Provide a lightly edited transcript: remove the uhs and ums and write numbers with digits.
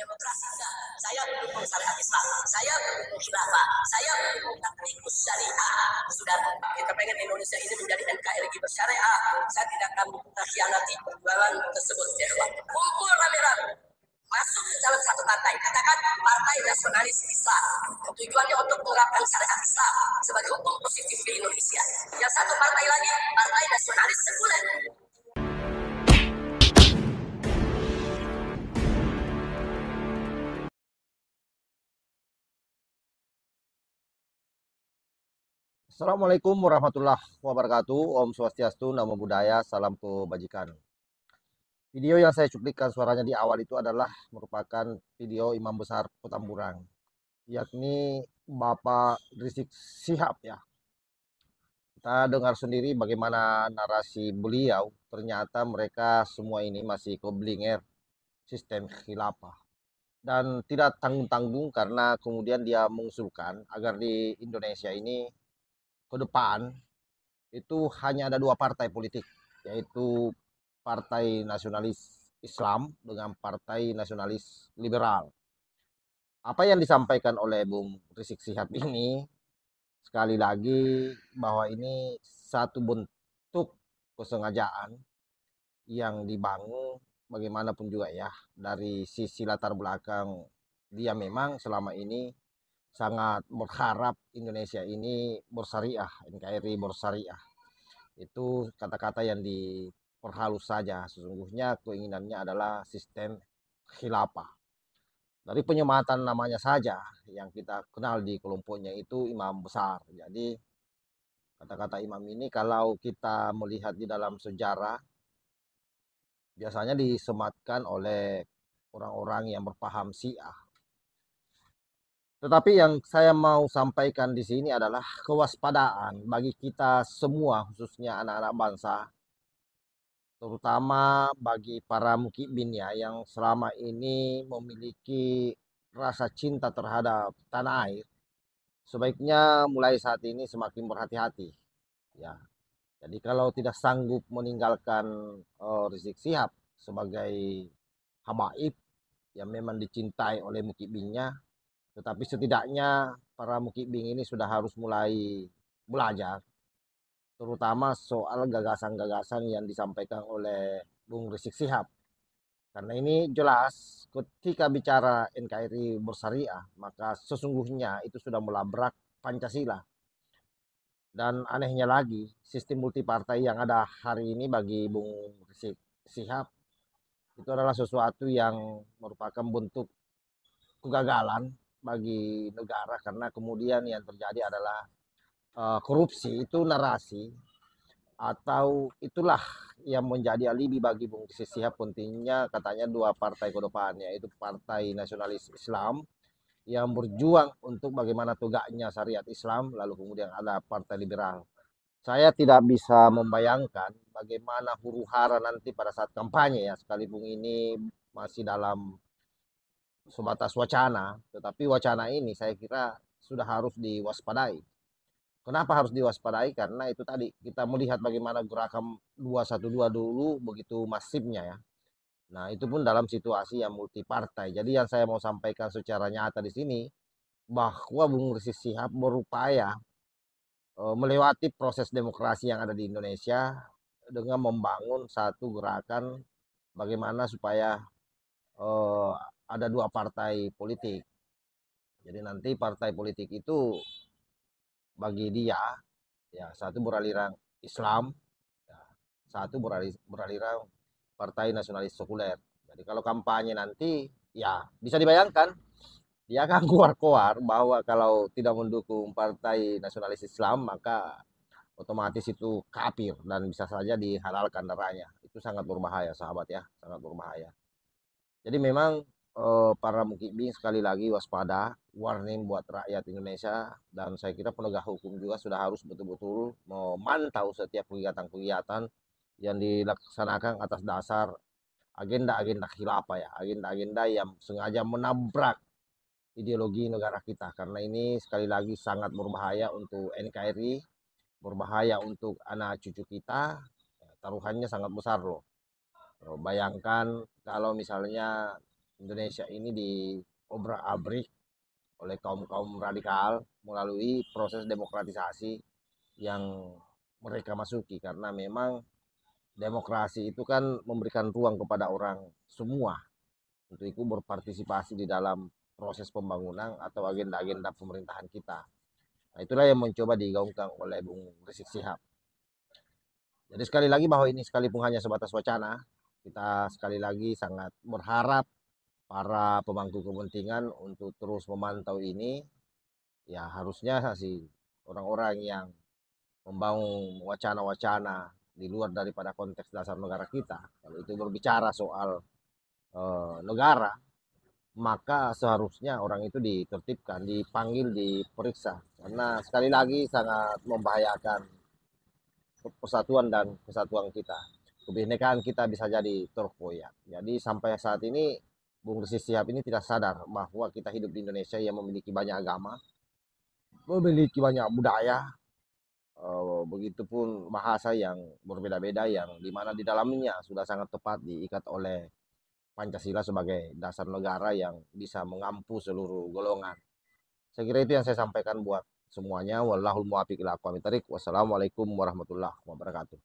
demokrasi, enggak. Saya mendukung syariat Islam, saya mendukung khilafah, saya mendukung taklikus syariah. Sudah, kita pengen Indonesia ini menjadi NKRI bersyariah. Saya tidak akan mengkhianati perjuangan tersebut. Kumpul rame-rame, masuk ke dalam satu partai, katakan Partai Nasionalis Islam. Tujuannya untuk menerapkan syariat Islam sebagai hukum positif di Indonesia. Yang satu partai lagi, Partai Nasionalis Sekuler. Assalamualaikum warahmatullahi wabarakatuh. Om Swastiastu, Namo Buddhaya, salam kebajikan. Video yang saya cuplikan suaranya di awal itu adalah merupakan video Imam Besar Petamburan, yakni Bapak Rizik Syihab ya. Kita dengar sendiri bagaimana narasi beliau, ternyata mereka semua ini masih keblinger sistem khilafah. Dan tidak tanggung-tanggung karena kemudian dia mengusulkan agar di Indonesia ini ke depan itu hanya ada dua partai politik, yaitu Partai Nasionalis Islam dengan Partai Nasionalis Liberal. Apa yang disampaikan oleh Bung Rizik Syihab ini, sekali lagi bahwa ini satu bentuk kesengajaan yang dibangun bagaimanapun juga ya, dari sisi latar belakang dia memang selama ini sangat berharap Indonesia ini bersyariah, NKRI bersyariah. Itu kata-kata yang diperhalus saja. Sesungguhnya keinginannya adalah sistem khilafah. Dari penyematan namanya saja yang kita kenal di kelompoknya itu imam besar. Jadi kata-kata imam ini kalau kita melihat di dalam sejarah biasanya disematkan oleh orang-orang yang berpaham Syiah. Tetapi yang saya mau sampaikan di sini adalah kewaspadaan bagi kita semua, khususnya anak-anak bangsa, terutama bagi para mukibin ya, yang selama ini memiliki rasa cinta terhadap tanah air. Sebaiknya mulai saat ini semakin berhati-hati ya. Jadi kalau tidak sanggup meninggalkan Rizik Syihab sebagai habaib yang memang dicintai oleh mukibinnya, tetapi setidaknya para mukibin ini sudah harus mulai belajar, terutama soal gagasan-gagasan yang disampaikan oleh Bung Rizik Syihab. Karena ini jelas ketika bicara NKRI bersyariah, maka sesungguhnya itu sudah melabrak Pancasila. Dan anehnya lagi, sistem multipartai yang ada hari ini bagi Bung Rizik Syihab itu adalah sesuatu yang merupakan bentuk kegagalan bagi negara, karena kemudian yang terjadi adalah korupsi. Itu narasi atau itulah yang menjadi alibi bagi Bung Rizik Syihab pentingnya katanya dua partai ke depan, yaitu Partai Nasionalis Islam yang berjuang untuk bagaimana tegaknya syariat Islam, lalu kemudian ada Partai Liberal. Saya tidak bisa membayangkan bagaimana huru-hara nanti pada saat kampanye ya, sekalipun ini masih dalam sebatas wacana, tetapi wacana ini saya kira sudah harus diwaspadai. Kenapa harus diwaspadai? Karena itu tadi kita melihat bagaimana gerakan 212 dulu begitu masifnya ya. Nah, itu pun dalam situasi yang multipartai. Jadi yang saya mau sampaikan secara nyata di sini bahwa Bung Rizik Syihab berupaya melewati proses demokrasi yang ada di Indonesia dengan membangun satu gerakan bagaimana supaya eh, ada dua partai politik. Jadi nanti partai politik itu bagi dia ya satu beraliran Islam, ya, satu beraliran Partai Nasionalis Sekuler. Jadi kalau kampanye nanti ya bisa dibayangkan dia akan keluar-keluar bahwa kalau tidak mendukung Partai Nasionalis Islam maka otomatis itu kafir dan bisa saja dihalalkan darahnya. Itu sangat berbahaya sahabat ya, sangat berbahaya. Jadi memang para mukibin sekali lagi waspada, warning buat rakyat Indonesia, dan saya kira penegak hukum juga sudah harus betul-betul memantau setiap kegiatan-kegiatan yang dilaksanakan atas dasar agenda-agenda khilafah ya, agenda-agenda yang sengaja menabrak ideologi negara kita, karena ini sekali lagi sangat berbahaya untuk NKRI, berbahaya untuk anak cucu kita, taruhannya sangat besar loh. Bayangkan kalau misalnya Indonesia ini diobrak-abrik oleh kaum-kaum radikal melalui proses demokratisasi yang mereka masuki, karena memang demokrasi itu kan memberikan ruang kepada orang semua untuk ikut berpartisipasi di dalam proses pembangunan atau agenda-agenda pemerintahan kita. Nah, itulah yang mencoba digaungkan oleh Bung Rizik Sihab. Jadi sekali lagi bahwa ini sekalipun hanya sebatas wacana, kita sekali lagi sangat berharap para pemangku kepentingan untuk terus memantau ini. Ya harusnya sih orang-orang yang membangun wacana-wacana di luar daripada konteks dasar negara kita, kalau itu berbicara soal negara, maka seharusnya orang itu ditertibkan, dipanggil, diperiksa, karena sekali lagi sangat membahayakan persatuan dan kesatuan kita. Kebinekaan kita bisa jadi terkoyak. Jadi sampai saat ini Bung Rizik Sihab ini tidak sadar bahwa kita hidup di Indonesia yang memiliki banyak agama, memiliki banyak budaya, begitupun bahasa yang berbeda-beda, yang dimana di dalamnya sudah sangat tepat diikat oleh Pancasila sebagai dasar negara yang bisa mengampu seluruh golongan. Saya kira itu yang saya sampaikan buat semuanya. Wallahul muwaffiq ila aqwamit thoriq. Wassalamualaikum warahmatullahi wabarakatuh.